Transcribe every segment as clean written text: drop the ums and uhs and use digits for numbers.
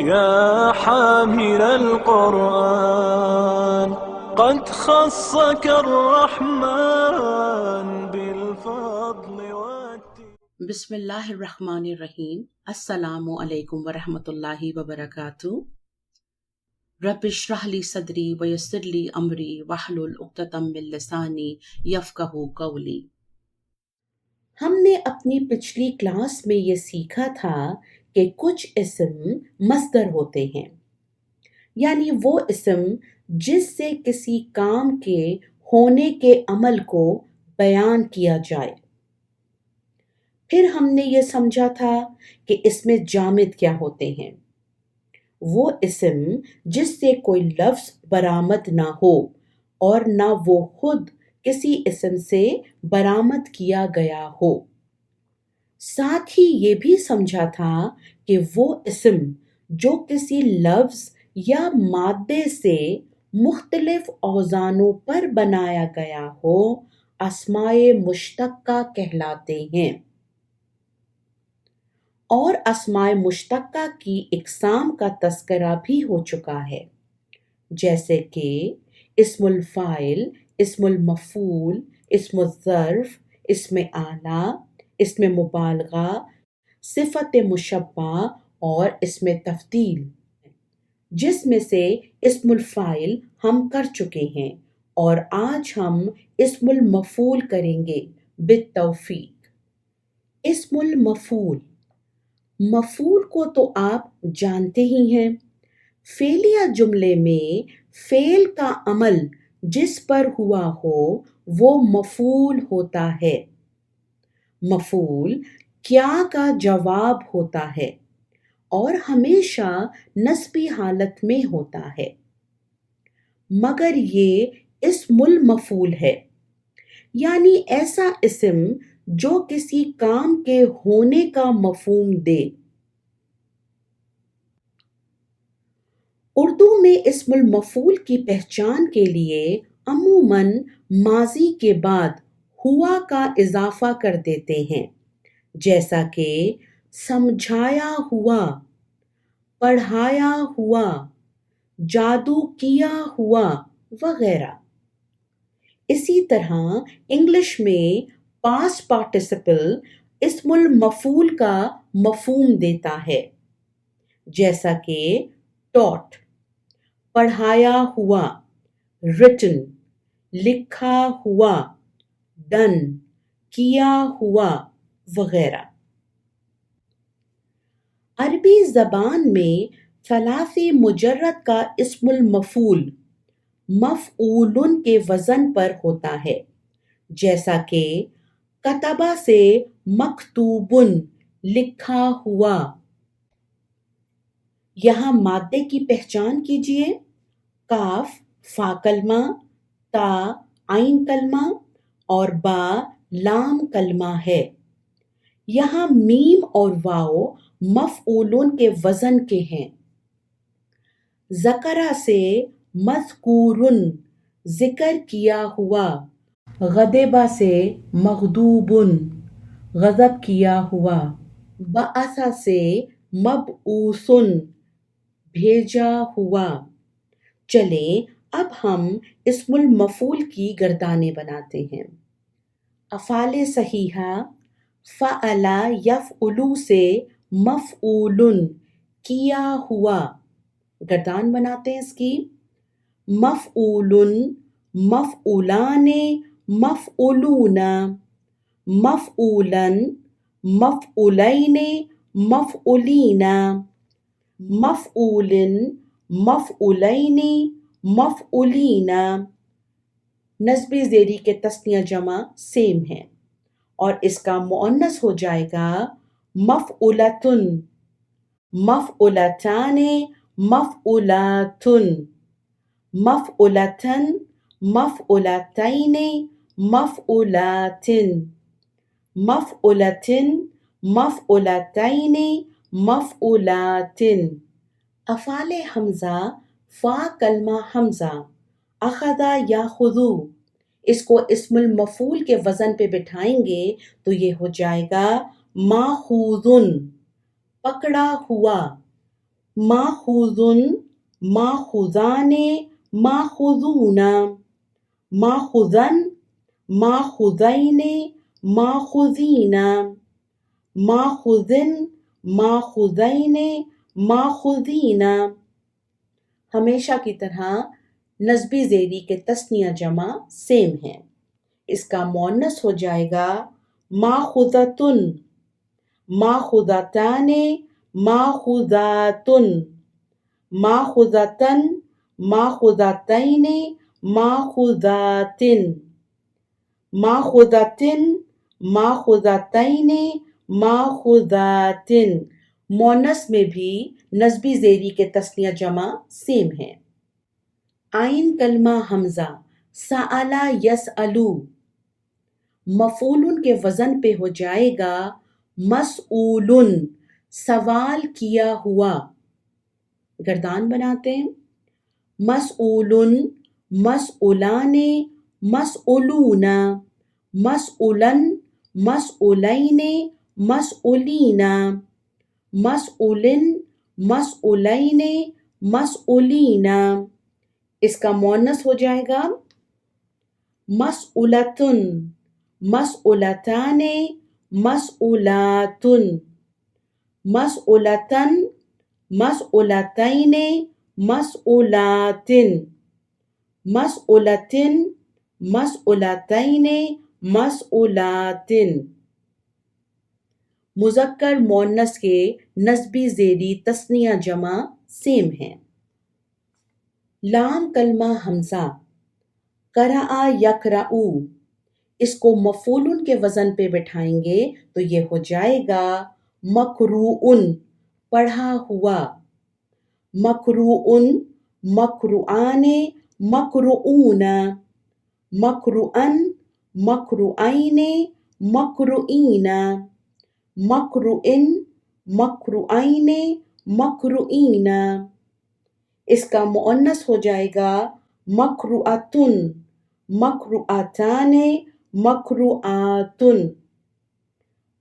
يا حامل القرآن قد خصك الرحمن بالفضل بسم اللہ الرحمن الرحیم۔ السلام علیکم ورحمۃ اللہ وبرکاتہ۔ رب اشرح لی صدری ویسر لی امری واحلل عقدۃ من لسانی یفقہوا قولی۔ ہم نے اپنی پچھلی کلاس میں یہ سیکھا تھا کہ کچھ اسم مصدر ہوتے ہیں، یعنی وہ اسم جس سے کسی کام کے ہونے کے عمل کو بیان کیا جائے۔ پھر ہم نے یہ سمجھا تھا کہ اس میں جامد کیا ہوتے ہیں، وہ اسم جس سے کوئی لفظ برآمد نہ ہو اور نہ وہ خود کسی اسم سے برآمد کیا گیا ہو۔ ساتھ ہی یہ بھی سمجھا تھا کہ وہ اسم جو کسی لفظ یا مادے سے مختلف اوزانوں پر بنایا گیا ہو اسماء مشتقہ کہلاتے ہیں۔ اور اسماء مشتقہ کی اقسام کا تذکرہ بھی ہو چکا ہے، جیسے کہ اسم الفاعل، اسم المفعول، اسم الظرف، اسم اعلیٰ، اسم مبالغہ، صفت مشبہ اور اسم تفضیل، جس میں سے اسم الفاعل ہم کر چکے ہیں اور آج ہم اسم المفعول کریں گے بالتوفیق۔ اسم المفعول، مفعول کو تو آپ جانتے ہی ہیں، فعلیہ جملے میں فعل کا عمل جس پر ہوا ہو وہ مفعول ہوتا ہے۔ مفعول کیا کا جواب ہوتا ہے اور ہمیشہ نصبی حالت میں ہوتا ہے، مگر یہ اسم المفعول ہے، یعنی ایسا اسم جو کسی کام کے ہونے کا مفہوم دے۔ اردو میں اسم المفعول کی پہچان کے لیے عموماً ماضی کے بعد ہوا کا اضافہ کر دیتے ہیں، جیسا کہ سمجھایا ہوا، پڑھایا ہوا، جادو کیا ہوا وغیرہ۔ اسی طرح انگلش میں پاسٹ پارٹیسپل اسم المفعول کا مفہوم دیتا ہے، جیسا کہ taught، پڑھایا ہوا، written، لکھا ہوا، done، کیا ہوا وغیرہ۔ عربی زبان میں ثلاثی مجرد کا اسم المفعول مفعول کے وزن پر ہوتا ہے، جیسا کہ کتبہ سے مکتوب، لکھا ہوا۔ یہاں مادے کی پہچان کیجیے۔ کاف فا کلمہ، تا عین کلمہ اور با لام کلمہ ہے۔ یہاں میم اور واو مفعول کے وزن کے ہیں۔ ذکر سے مذکور، ذکر کیا ہوا۔ غضب سے مغضوب، غضب کیا ہوا۔ بعث سے مبعوث، بھیجا ہوا۔ چلیں اب ہم اسم المفعول کی گردانیں بناتے ہیں۔ افعال صحیحہ فعل یفعل سے مفعول، کیا ہوا۔ گردان بناتے ہیں اس کی۔ مفعول، مفعولان، مفعولون، مفعولا، مفعولین، مفعولین، مفعول، مفعولین، مفعولین۔ نسبی زیری کے تثنیہ جمع سیم ہے اور اس کا مؤنث ہو جائے گا مفعولۃ، مفعولتان، مفعولات، مفعولۃ، مفعولتین، مفعولات، مفعولۃ، مفعولتین، مفعولات۔ افعال حمزہ فا کلمہ حمزہ، اخذ یاخذ، اس کو اسم المفعول کے وزن پہ بٹھائیں گے تو یہ ہو جائے گا ماخوذ، پکڑا ہوا۔ ماخوذن، ماخوذان، ماخوذون، ماخوذن، ماخوذین، ماخوذین، ماخوذن، ماخوذین، ماخوذین۔ ہمیشہ کی طرح نسبی زیری کے تثنیہ جمع سیم ہیں۔ اس کا مؤنث ہو جائے گا ماخوذۃن، ماخوذتان، ماخوذاتن، ماخوذتن، ماخوذتین، ماخوذاتن، ماخوذتن، ماخوذتین، ماخوذاتن۔ مؤنث میں بھی نسبی زیری کے تثنیہ جمع سیم ہیں۔ عین کلمہ حمزہ سألا یسألو، مفعول کے وزن پہ ہو جائے گا مسئولن، سوال کیا ہوا۔ گردان بناتے ہیں مسئولن، مسئولان، مسئولون، مسئولن، مسئولین، مسئولین، مسئولن، مسئولین، مسئولین۔ اس کا مؤنث ہو جائے گا مسئولتن، مسئولتان، مسئولاتن، مسئولتن، مسئولتین، مسئولاتن، مسئولتن، مسئولتین، مسئولاتن۔ مذکر مؤنث کے نسبی زیری تثنیہ جمع سیم ہیں۔ لام کلمہ حمزہ قرأ یقرأ، اس کو مفعول کے وزن پہ بٹھائیں گے تو یہ ہو جائے گا مقروءن، پڑھا ہوا۔ مقروءن، مقروءان، مقروءون، مقروءن، مقروءین، مقروءین، مقروءن، مقروءین، مقروءین۔ اس کا مؤنث ہو جائے گا مقروءۃن، مقروءتان، مقروءاتن،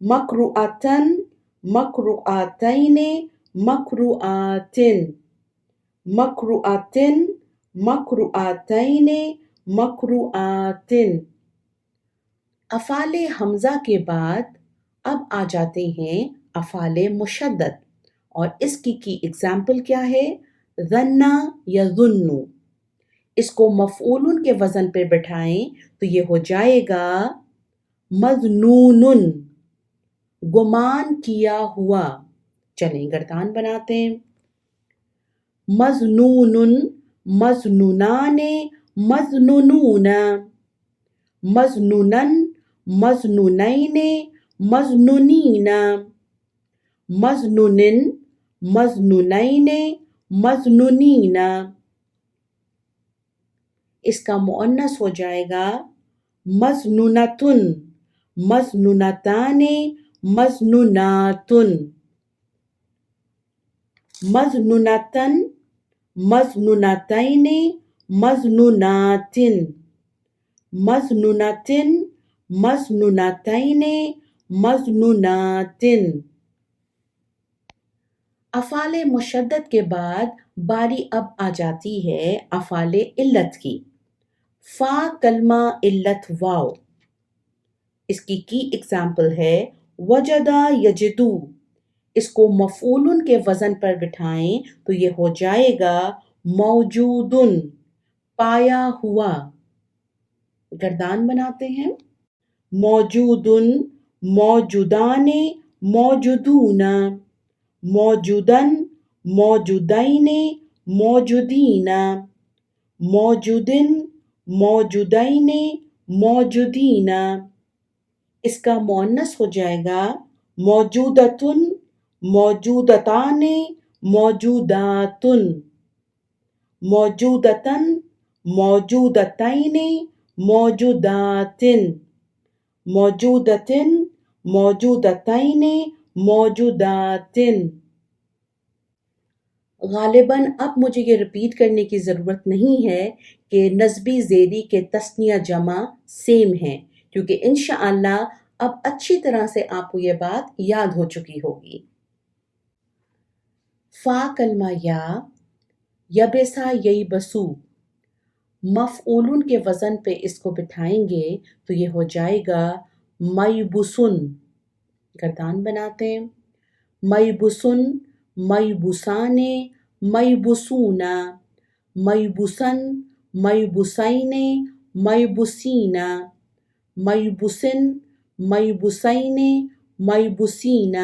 مقروءتن، مقروءاتین، مقروءاتن، مقروءتن، مقروءاتین، مقروءاتن۔ افعال حمزہ کے بعد اب آ جاتے ہیں افعال مشدد، اور اس کی اگزامپل کیا ہے؟ ظن یظن، اس کو مفعول کے وزن پہ بٹھائیں تو یہ ہو جائے گا مظنون، گمان کیا ہوا۔ چلیں گردان بناتے ہیں مظنون، مظنونان، مظنونون، مظنونن، مظنونین، مظنونین، مظنونن، مظنونین، مظنونین۔ اس کا مؤنث ہو جائے گا مظنونتن، مظنونتان، مظنوناتن، مظنونتن، مظنونتین، مظنوناتن، مظنونتن، مظنونتین، مظنوناتن۔ افعال مشدد کے بعد باری اب آ جاتی ہے افعال علت کی۔ فا کلمہ علت واو، اس کی ایگزامپل ہے وجدہ یجدو، اس کو مفعول کے وزن پر بٹھائیں تو یہ ہو جائے گا موجودن، پایا ہوا۔ گردان بناتے ہیں موجودن، موجودان، موجودون، موجودن، موجودین، موجودین، موجودن، موجودین، موجودین۔ اس کا مؤنث ہو جائے گا موجودتن، موجودتان، موجوداتن، موجودتن، موجودتین، موجوداتن، موجودتن، موجودتین، موجوداتن۔ غالباً اب مجھے یہ ریپیٹ کرنے کی ضرورت نہیں ہے کہ نسبی زیری کے تثنیہ جمع سیم ہیں، کیونکہ انشاءاللہ اب اچھی طرح سے آپ کو یہ بات یاد ہو چکی ہوگی۔ فا کلمہ یا، یبسا یبسو، مفعولن کے وزن پہ اس کو بٹھائیں گے تو یہ ہو جائے گا میبسن. گردان بناتے ہیں. میبسن، میبسان، میبسون، میبسن، میبسین، میبسین، میبسن، میبسین، میبسین.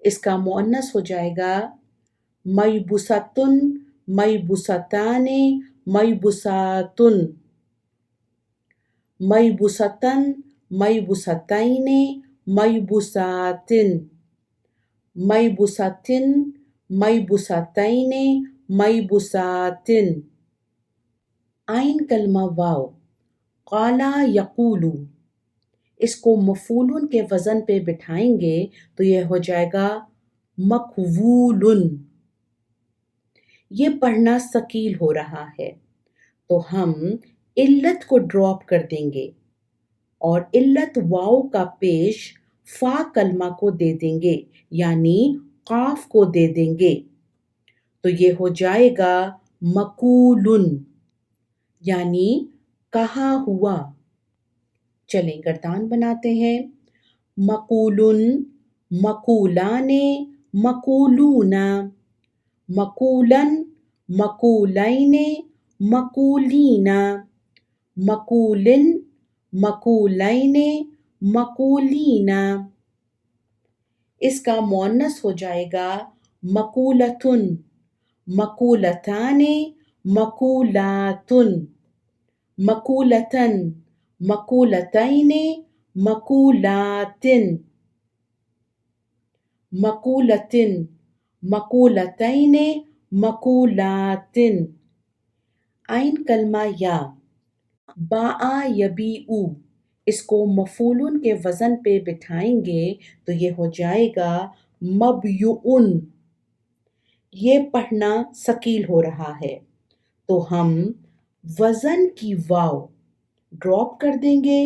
اس کا مؤنث ہو جائے گا میبستن، میبستان، میبساتن، میبستن، میبستین، میبساتن، میبستن، میبستین، میبساتن. عین کلمہ واو، قالا یقولو، اس کو مفعولن کے وزن پہ بٹھائیں گے تو یہ ہو جائے گا مقبولن. یہ پڑھنا ثقیل ہو رہا ہے تو ہم علت کو ڈراپ کر دیں گے اور علت واو کا پیش فا کلمہ کو دے دیں گے، یعنی قاف کو دے دیں گے تو یہ ہو جائے گا مقولن، یعنی کہا ہوا. چلیں گردان بناتے ہیں. مقولن، مقولان، مقولون، مقولن، مقولین، مقولین، مقولن، مقولین، مقولین. اس کا مؤنث ہو جائے گا مقولتن، مقولتان، مقولاتن، مقولتن، مقولتین، مقولاتن، مقولتن، مقولتین، مقولاتن. عین کلمہ یا، باء یبیع، اس کو مفعولن کے وزن پہ بٹھائیں گے تو یہ ہو جائے گا مبیعن. یہ پڑھنا ثقیل ہو رہا ہے تو ہم وزن کی واو ڈراپ کر دیں گے.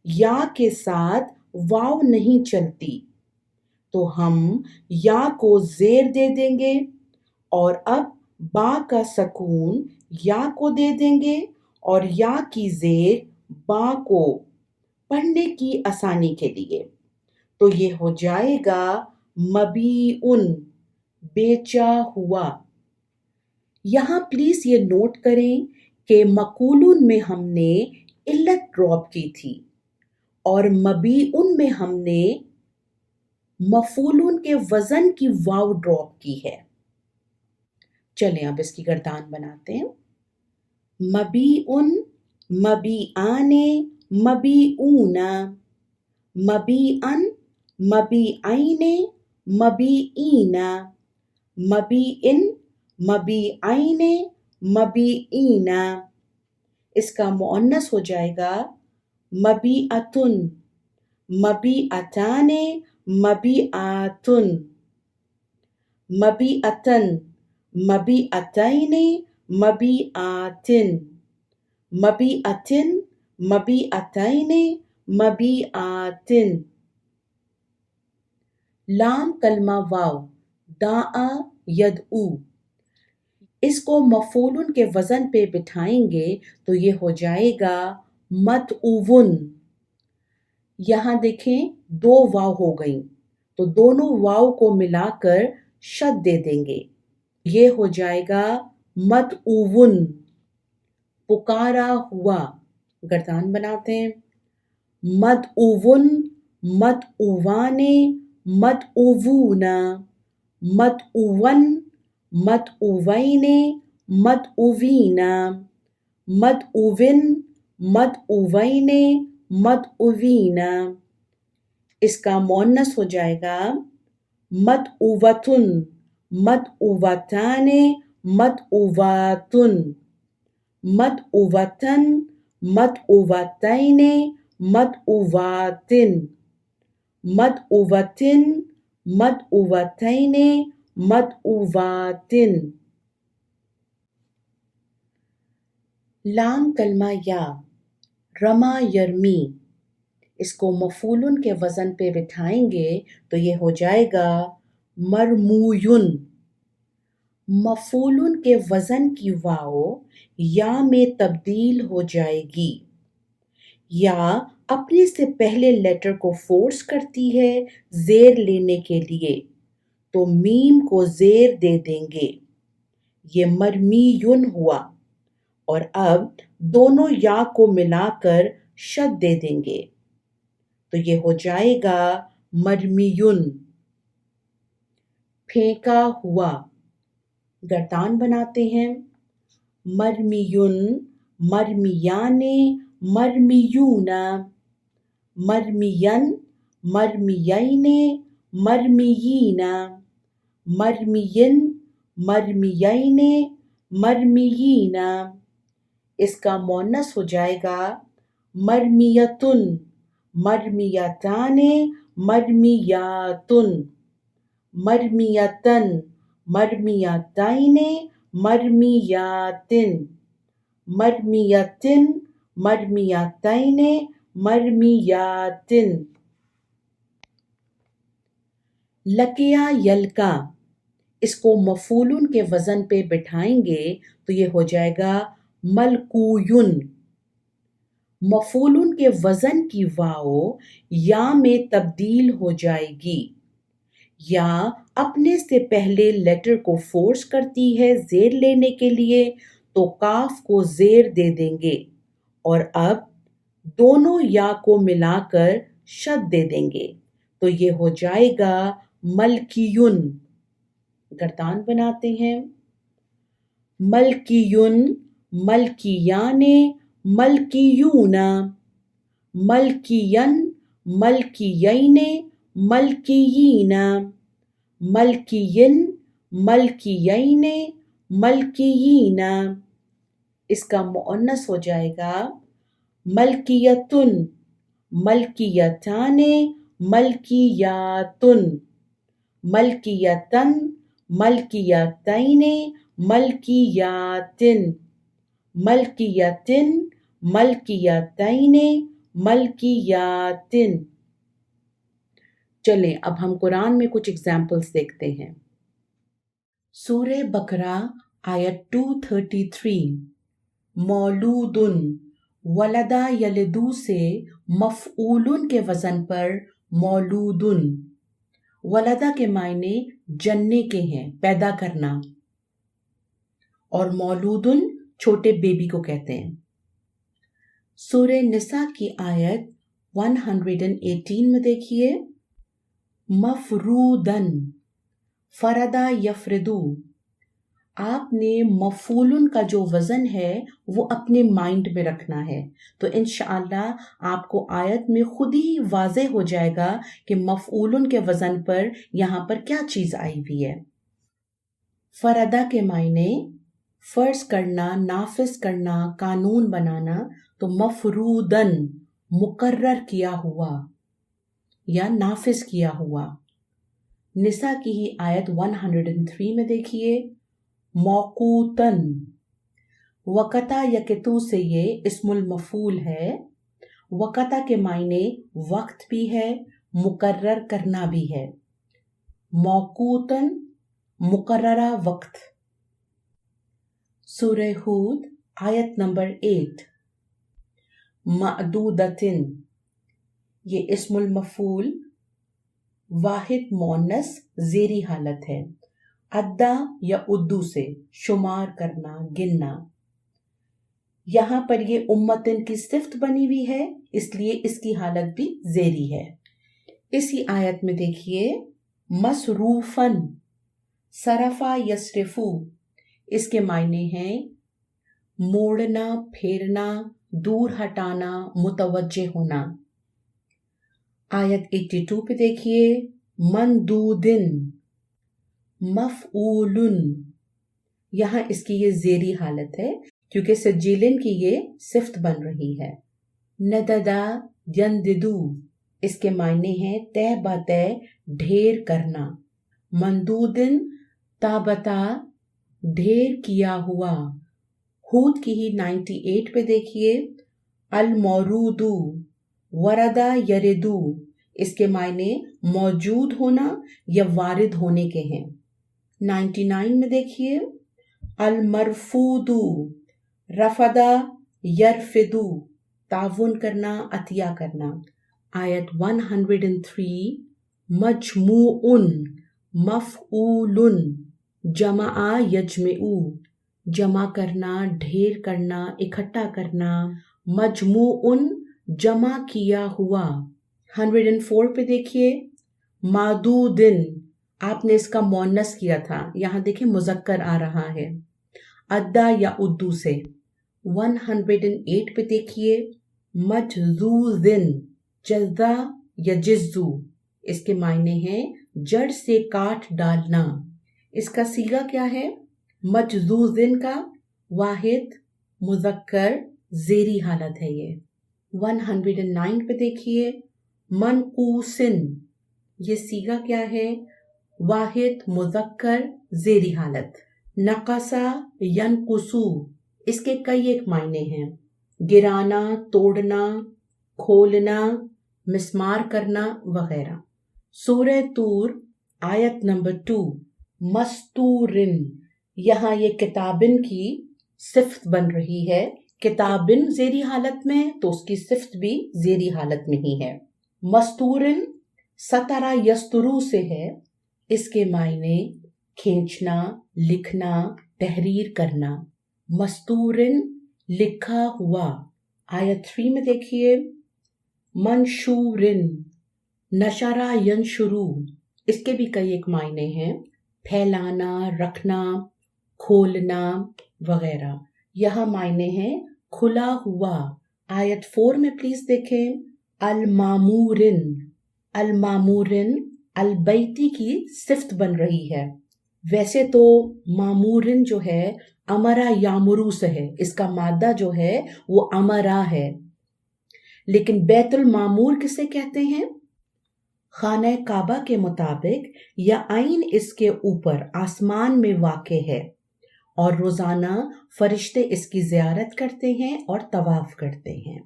یا کے ساتھ واو نہیں چلتی تو ہم یا کو زیر دے دیں گے اور اب با کا سکون یا کو دے دیں گے اور یا کی زیر با کو، پڑھنے کی آسانی کے لیے. تو یہ ہو جائے گا مبیعن، بیچا ہوا. یہاں پلیز یہ نوٹ کریں کہ مقولن میں ہم نے علت ڈراپ کی تھی اور مبیعن میں ہم نے مفعولن کے وزن کی واو ڈراپ کی ہے. چلیں اب اس کی گردان بناتے ہیں. مبیعن، مبیعان، مبیعون، مبیعن، مبیعین، مبیعین، مبیعن، مبیعین، مبیعین. اس کا مؤنث ہو جائے گا مبیعتن، مبیعتان، مبیعاتن، مبیعتن، مبیعتین، مبیعاتن، مبیعتن، مبیعتین، مبیعاتن. لام کلمہ واو، دعا یدعو، اس کو مفعولن کے وزن پہ بٹھائیں گے تو یہ ہو جائے گا مدعون. یہاں دیکھیں دو واو ہو گئیں تو دونوں واو کو ملا کر شد دے دیں گے. یہ ہو جائے گا مدعون، پکارا ہوا. گردان بناتے ہیں. مدعون، مدعوان، مدعوون، مدعون، مدعوین، مدعوین، مدعوون، مدعوین، مدعوین. اس کا مؤنث ہو جائے گا مدعوتن، مدعوتان، مدعواتن، مدعوتن، مدعوتین، مدعواتن، مدعوتن، مدعوتین، مدعواتن. لام کلمہ یا، رما یرمی، اس کو مفعولن کے وزن پہ بٹھائیں گے تو یہ ہو جائے گا मरमूयुन। मफूलुन के वजन की वाओ या में तब्दील हो जाएगी। या अपने से पहले लेटर को फोर्स करती है जेर लेने के लिए, तो मीम को जेर दे देंगे। ये मरमीयुन हुआ। और अब दोनों या को मिलाकर शद दे देंगे, तो ये हो जाएगा मरमीयुन। फेंका हुआ। गर्दान बनाते हैं। मरमीयुन, मरमियाने, मरमियूना। मरमियन, मरमियैने, मरमियीना। मरमियन, मरमियैने, मरमियीना। इसका मुअन्नस हो जाएगा मरमियतुन, मरमियताने, मरमियातुन। मरमियतन, मरमियतैने, मरमियातिन। मरमियतिन, मरमियतैने, मरमियातिन। लकिया यलका। इसको मफूलुन के वजन पे बिठाएंगे तो ये हो जाएगा मलकूयुन। मफूलुन के वजन की वाओ या में तब्दील हो जाएगी। या अपने से पहले लेटर को फोर्स करती है जेर लेने के लिए, तो काफ को जेर दे देंगे। और अब दोनों या को मिलाकर शद दे देंगे, तो ये हो जाएगा मलकीयुन। गर्दान बनाते हैं। मलकीयुन, मलकियाने, मलकियूना। मलकियन, मलकियैने, मलकियीना। मलकियिन, मलकियैने, मलकियीना। इसका मुअन्नस हो जाएगा मलकियतुन, मलकियताने, मलकियातुन। मलकियतन, मलकियतैने, मलकियातिन। मलकियतिन, मलकियतैने, मलकियातिन। चलें अब हम कुरान में कुछ एग्जाम्पल्स देखते हैं। सूरे बकरा आयत 233। मौलूदुन, वलदा यलिदू से मफऊलुन के वजन पर मौलूदुन। वलदा के मायने जन्ने के हैं, पैदा करना, और मौलूदुन छोटे बेबी को कहते हैं। सूरे निसा की आयत 118 में देखिए। मफरूदन, फरदा यफरदू। आपने मफूलुन का जो वजन है वो अपने माइंड में रखना है, तो इंशाअल्लाह आपको आयत में खुद ही वाज़ेह हो जाएगा कि मफूलुन के वजन पर यहाँ पर क्या चीज आई हुई है। फरदा के मायने फर्ज करना, नाफिज करना, कानून बनाना, तो मफरूदन मुकर्रर किया हुआ या नाफिज किया हुआ। निसा की ही आयत 103 में देखिए। मौकूतन, वक़ता यकतू से ये इस्मुल मफूल है। वक़ता के मायने वक्त भी है, मुकर्रर करना भी है। मौकूतन, मुकर्ररा वक्त। सूरह हूद आयत नंबर 8। मअदूदतिन, ये इस्मुल मफूल वाहिद मुअन्नस ज़ेरी हालत है। अद्दा या उद्दू से शुमार करना, गिनना। यहाँ पर ये उम्मतिन की सिफ्त बनी हुई है, इसलिए इसकी हालत भी ज़ेरी है। इसी आयत में देखिए मसरूफन, सरफा यसरिफू, इसके मायने हैं मोड़ना, फेरना, दूर हटाना, मुतवज्जे होना। आयत 82 पे देखिए। मंदूदिन, मफऊलुन, यहाँ इसकी ये ज़ेरी हालत है क्योंकि सजीलिन की ये सिफ्त बन रही है। नददा यंदिदू, इसके मायने हैं तय बतय ढेर करना। मंदूदिन ताबता, ढेर किया हुआ। हूद की ही 98 पे देखिए। अल मौरूदू, वरदा यरिदू, इसके मायने मौजूद होना या वारिद होने के हैं। 99 में देखिए अल मरफूदू, रफदा यरफिदू, ताउन करना, अतिया करना। आयत 103 मजमूउन, मफऊलुन, जमा यजमेऊ, जमा करना, ढेर करना, इकट्ठा करना। मजमूउन, जमा किया हुआ। 104 पे देखिए मादूदिन, आपने इसका मुअन्नस किया था, यहाँ देखिए मुज़क्कर आ रहा है अद्दा या उद्दू से। 108 पे देखिए मजजूजिन, जज्दा या जिज्जू, इसके मायने हैं जड़ से काट डालना। इसका सीगा क्या है? मजजूजिन का वाहिद मुज़क्कर ज़ेरी हालत है ये। 109 पे देखिए मनकूसिन, ये सीगा क्या है? वाहिद मुज़क्कर ज़ेरी हालत। नक़सा यनकुसु, इसके कई एक मायने हैं, गिराना, तोड़ना, खोलना, मिस्मार करना वगैरह। सूरह तूर आयत नंबर 2 मस्तूरिन, यहाँ ये किताबिन की सिफ्त बन रही है। किताबिन ज़ेरी हालत में तो उसकी सिफ्त भी ज़ेरी हालत में ही है। मस्तूरिन सतरा यस्तुरू से है, इसके मायने खींचना, लिखना, तहरीर करना। मस्तूरिन लिखा हुआ। आयत 3 में देखिए मंशूरिन, नशरा यनशुरू, इसके भी कई एक मायने हैं, फैलाना, रखना, खोलना वगैरह। यहाँ मायने हैं खुला हुआ। आयत 4 में प्लीज देखें अल-मामूरिन, अल-मामूरिन अल-बैती की सिफ्त बन रही है। वैसे तो मामूरिन जो है अमरा यामुरू से है, इसका मादा जो है वो अमरा है, लेकिन बैतुल मामूर किसे कहते हैं? खाना काबा के मुताबिक या आइन इसके ऊपर आसमान में वाक़े है और रोजाना फरिश्ते इसकी ज़ियारत करते हैं और तवाफ करते हैं।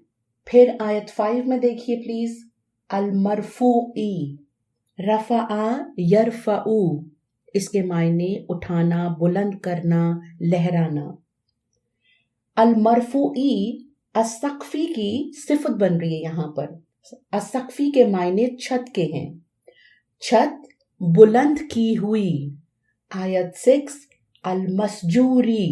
फिर आयत 5 में देखिए प्लीज अल-मरफूई, रफ़ा यरफ़ऊ, इसके मायने उठाना, बुलंद करना, लहराना। अल-मरफूई अस्सक़फ़ी की सिफत बन रही है यहाँ पर। अस्सक़फ़ी के मायने छत के हैं, छत बुलंद की हुई। आयत 6 अल-मस्जूरी,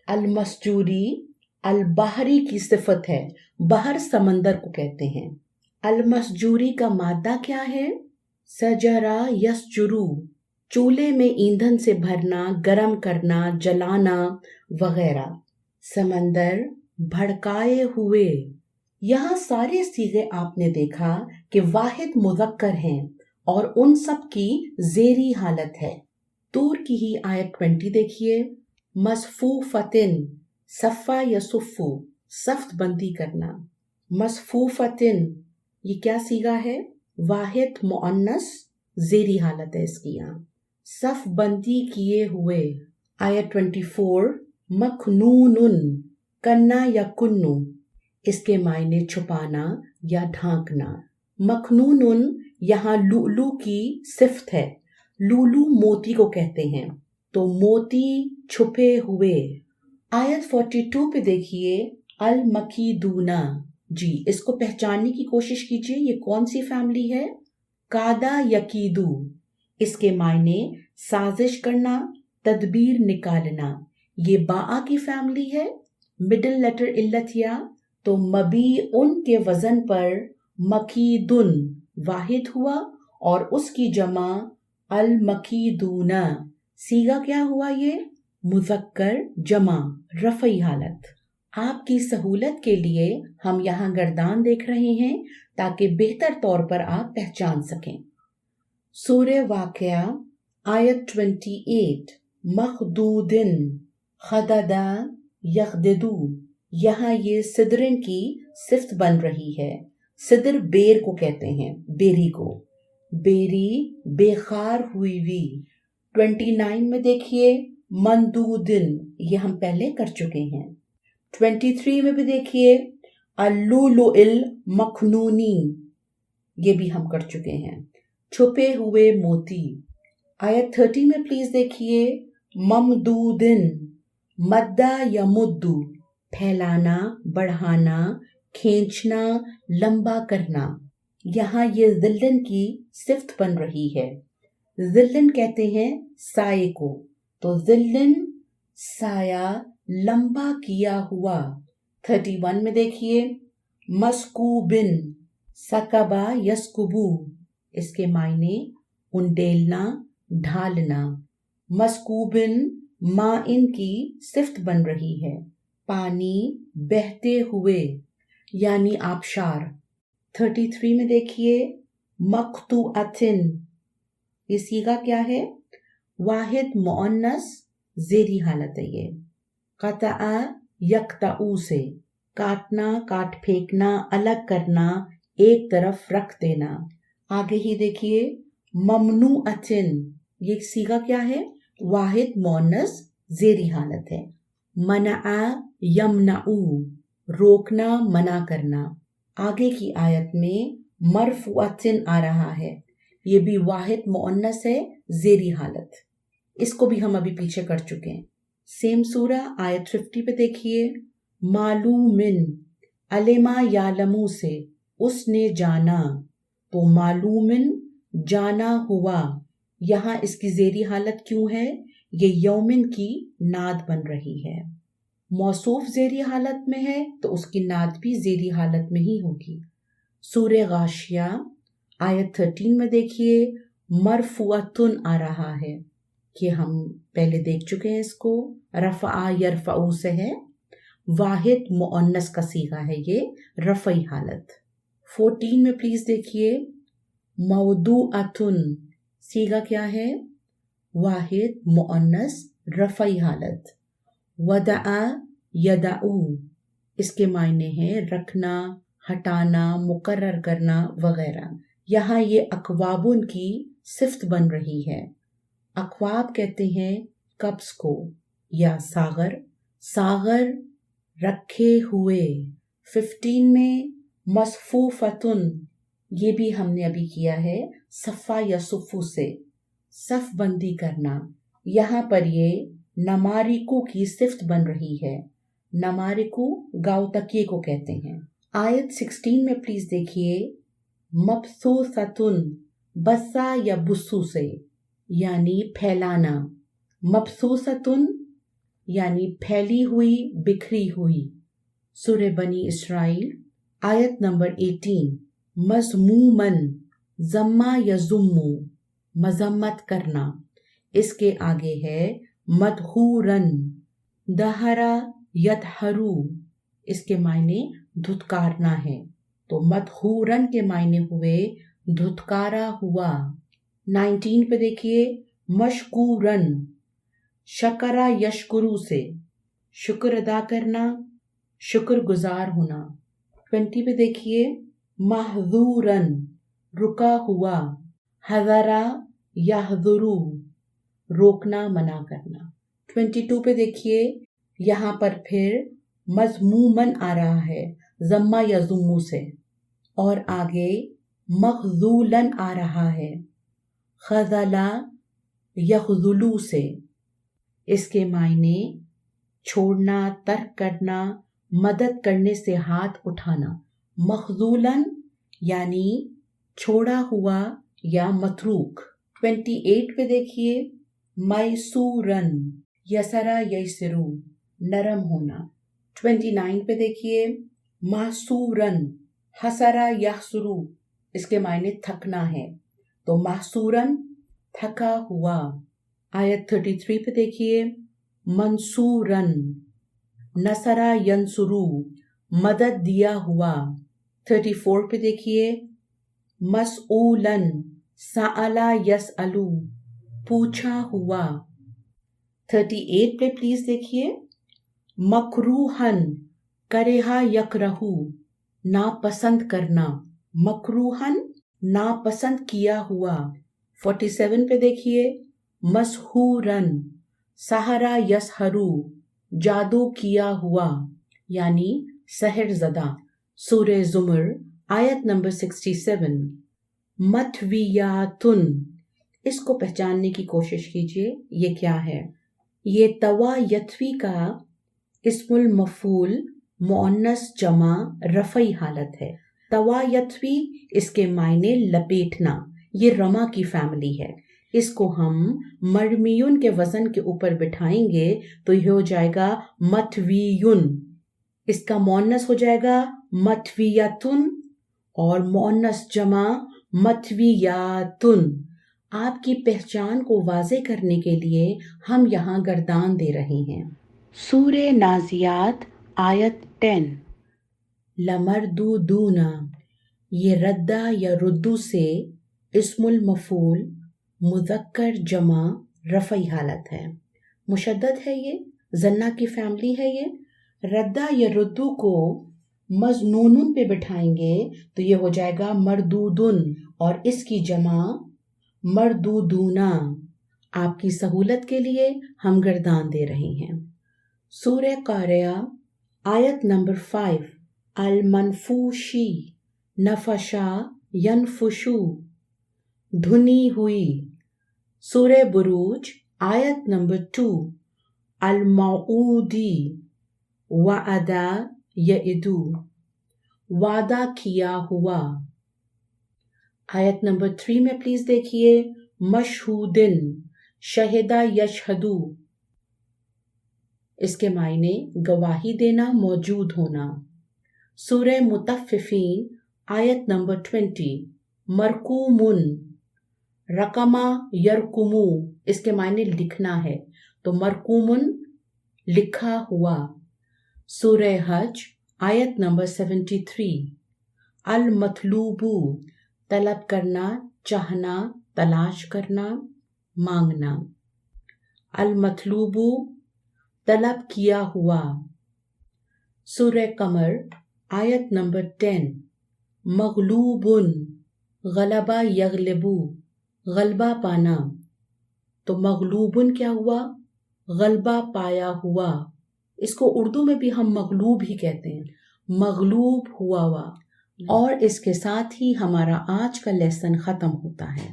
अल-मस्जूरी अल-बहरी की सिफत है, बहर समंदर को कहते हैं। अल-मस्जूरी का मादा क्या है? सजरा यस्जुरू, चूल्हे में ईंधन से भरना, गरम करना, जलाना वगैरह। समंदर भड़काए हुए। यहाँ सारे सीगे आपने देखा कि वाहिद मुज़क्कर हैं और उन सब की ज़ेरी हालत है। तूर की ही आयत 20 देखिए मसफूफतिन, सफ़ा या सुफ़ू, सफ्त बंदी करना। मसफूफतिन ये क्या सीगा है? वाहिद मुअन्नस ज़ेरी हालत है इसकी यहाँ, सफ बंदी किए हुए। आयत 24 मखनूनुन, कन्ना या कुन्नू, इसके मायने छुपाना या ढांकना। मखनूनुन यहाँ लुलू की सिफ्त है, लुलू मोती को कहते हैं, तो मोती छुपे हुए। आयत 42 पे देखिए अल मकीदूना, जी इसको पहचानने की कोशिश कीजिए, ये कौन सी फैमिली है? कादा यकीदू, इसके मायने साजिश करना, तदबीर निकालना। ये बाआ की फैमिली है, मिडिल लेटर इल्लत या, तो मबी उन के वजन पर मकीदुन वाहिद हुआ और उसकी जमा अल मकीदूना। सीगा क्या हुआ? ये मुज़क्कर जमा रफ़ई हालत। आपकी सहूलत के लिए हम यहाँ गर्दान देख रहे हैं ताकि बेहतर तौर पर आप पहचान सकें। सूरह वाक़िया आयत 28 मखदूदिन, खददा यखददू, यहाँ ये सिदरिन की सिफ्त बन रही है। सिदर बेर को कहते हैं, बेरी को, बेरी बेखार हुई हुई। 29 में देखिए मंदूदिन, ये हम पहले कर चुके हैं। 23 में भी देखिए अल्लुलुइल मखनूनी, ये भी हम कर चुके हैं। छुपे हुए मोती। आयत 30 में प्लीज देखिए, ममदूदिन, मद्दा या मुद्दू, फैलाना, बढ़ाना, खींचना, लंबा करना। यहाँ ये जिल्लन की सिफ्त बन रही है। जिल्लन कहते हैं साये को, तो जिल्लन साया, लंबा किया हुआ। 31 में देखिए, मस्कूबिन, सकबा यस्कुबू, इसके मायने उंडेलना, ढालना। मस्कूबिन माइन की सिफ्त बन रही है, पानी बहते हुए यानी आबशार। 33 में देखिए, मक्तूअतिन, ये सीगा क्या है? वाहिद मुअन्नस ज़ेरी हालत है ये। क़तअ यक़तऊ से काटना, काट फेंकना, अलग करना, एक तरफ रख देना। आगे ही देखिए, ममनूअतिन, ये सीगा क्या है? वाहिद मुअन्नस ज़ेरी हालत है। मनअ यमनऊ, रोकना, मना करना। आगे की आयत में मरफुअतिन आ रहा है, ये भी वाहिद मुअन्नस है, ज़ेरी हालत। इसको भी हम अभी पीछे कर चुके हैं। सेम सूरा आयत 50 पे देखिए, मालूमिन, अलेमा यालमू से उसने जाना, तो मालूमिन जाना हुआ। यहाँ इसकी ज़ेरी हालत क्यों है? ये यौमिन की नाद बन रही है। मौसूफ ज़ेरी हालत में है तो उसकी नाद भी ज़ेरी हालत में ही होगी। सूरे गाशिया आयत 13 में देखिए, मरफुअतुन आ रहा है, कि हम पहले देख चुके हैं इसको। रफ़ा यरफ़ऊ से है, वाहिद मुअन्नस का सीगा है ये, रफ़ई हालत। 14 में प्लीज देखिए, मौदूअतुन, सीगा क्या है? वाहिद मुअन्नस रफ़ई हालत। वदअ यदअू, इसके मायने हैं रखना, हटाना, मुकर्रर करना वगैरह। यहाँ ये अकवाबुन की सिफ्त बन रही है। अकवाब कहते हैं कब्स को या सागर, सागर रखे हुए। 15 में मसफूफतुन, ये भी हमने अभी किया है सफ़ा या सुफ़ू से, सफ बंदी करना। यहाँ पर ये नमारिकू की सिफ्त बन रही है। नमारिकू गाँव तकिए को कहते हैं। आयत 16 में प्लीज देखिए, मबसूसतुन, बस्सा या बुस्सू से यानी फैलाना। मबसूसतुन यानी फैली हुई, बिखरी हुई। सूरे बनी इसराइल आयत नंबर 18, मज़मूमन, जम्मा या जुम्मू, मजम्मत करना। इसके आगे है मदहूरन, दहरा यदहरू, इसके मायने धुतकारना है, तो मदहूरन के मायने हुए धुतकारा हुआ। 19 पे देखिए, मशकूरन, शकरा यशकुरु से शुक्र अदा करना, शुक्रगुजार होना। 20 पे देखिए, महजूरन, रुका हुआ, हज़रा यहज़ुरु, रोकना, मना करना। 22 पे देखिए, यहाँ पर फिर मज़मूमन आ रहा है, जम्मा या जुम्मू से, और आगे मखजूलन आ रहा है, खज़ला यखजुलू से। इसके मायने छोड़ना, तर्क करना, मदद करने से हाथ उठाना। मखजूलन यानी छोड़ा हुआ या मतरूक। 28 पे देखिए, मैसूरन, यसरा यसरू, नरम होना। 29 पे देखिए, महसूरन, हसरा यहसरू, इसके मायने थकना है, तो महसूरन थका हुआ। आयत 33 पे देखिए, मंसूरन, नसरा यंसुरू, मदद दिया हुआ। 34 पे देखिए, मसऊलन, साअला यसअलू, पूछा हुआ। 38 पे प्लीज देखिए, मकरूहन, करेहा यकरहू, नापसंद करना। मकरूहन, नापसंद किया हुआ। 47 पे देखिए, मसहूरन, सहरा यसहरू, जादू किया हुआ यानी सहर ज़दा। सूरे ज़ुमर आयत नंबर 67, मथवियातुन, इसको पहचानने की कोशिश कीजिए, ये क्या है? ये तवायथवी का इस्मुल मफूल मुअन्नस जमा रफ़ई हालत है। तवायथवी इसके मायने लपेटना, ये रमा की फैमिली है। इसको हम मरमियुन के वजन के ऊपर बिठाएंगे तो ये हो जाएगा मथवियुन। इसका मुअन्नस हो जाएगा मथवियतुन और मुअन्नस जमा मथवियातुन। आपकी पहचान को वाज़े करने के लिए हम यहाँ गर्दान दे रहे हैं। सूरे नाजियात आयत 10। लमरदूदूना, ये रद्दा या रुद्दू से इस्मुल मफूल मुज़क्कर जमा रफ़ई हालत है, मुशद्दद है, ये जन्ना की फैमिली है। ये रद्दा या रुद्दू को मज़नूनुन पे बिठाएंगे तो ये हो जाएगा मरदूदुन और इसकी जमा मरदूदूना। आपकी सहूलत के लिए हम गर्दान दे रहे हैं। सूरह कारिया आयत नंबर 5। अल मनफूशी, नफशा यनफुशु, धुनी हुई। सूरह बुरूज आयत नंबर 2। अल मऊदी, वअदा यइदु, वादा किया हुआ। आयत नंबर 3 में प्लीज देखिए, मशहूदिन, शहिदा यशहदु, इसके मायने गवाही देना, मौजूद होना। सूरह मुतफ्फिफीन आयत नंबर 20। मरकूमुन, रकमा यरकुमु, इसके मायने लिखना है, तो मरकूमुन लिखा हुआ। सूरह हज आयत नंबर 73। अल मतलूबू, तलब करना, चाहना, तलाश करना, मांगना। अल मतलूबू, तलब किया हुआ। सूरह कमर आयत नंबर 10। मगलूबुन, गलबा यगलबू, गलबा पाना, तो मगलूबुन क्या हुआ? गलबा पाया हुआ। इसको उर्दू में भी हम मगलूब ही कहते हैं, मगलूब हुआ हुआ। और इसके साथ ही हमारा आज का लेसन ख़त्म होता है।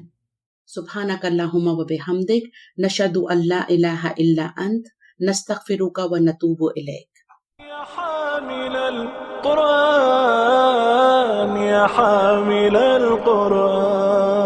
सुब्हानक अल्लाहुम्मा व बिहम्दिक, नशहदु अल्ला इलाहा इल्ला अंत, नस्तगफिरुका व नतूबु इलैक। या हामिलल कुरान, या हामिलल कुरान।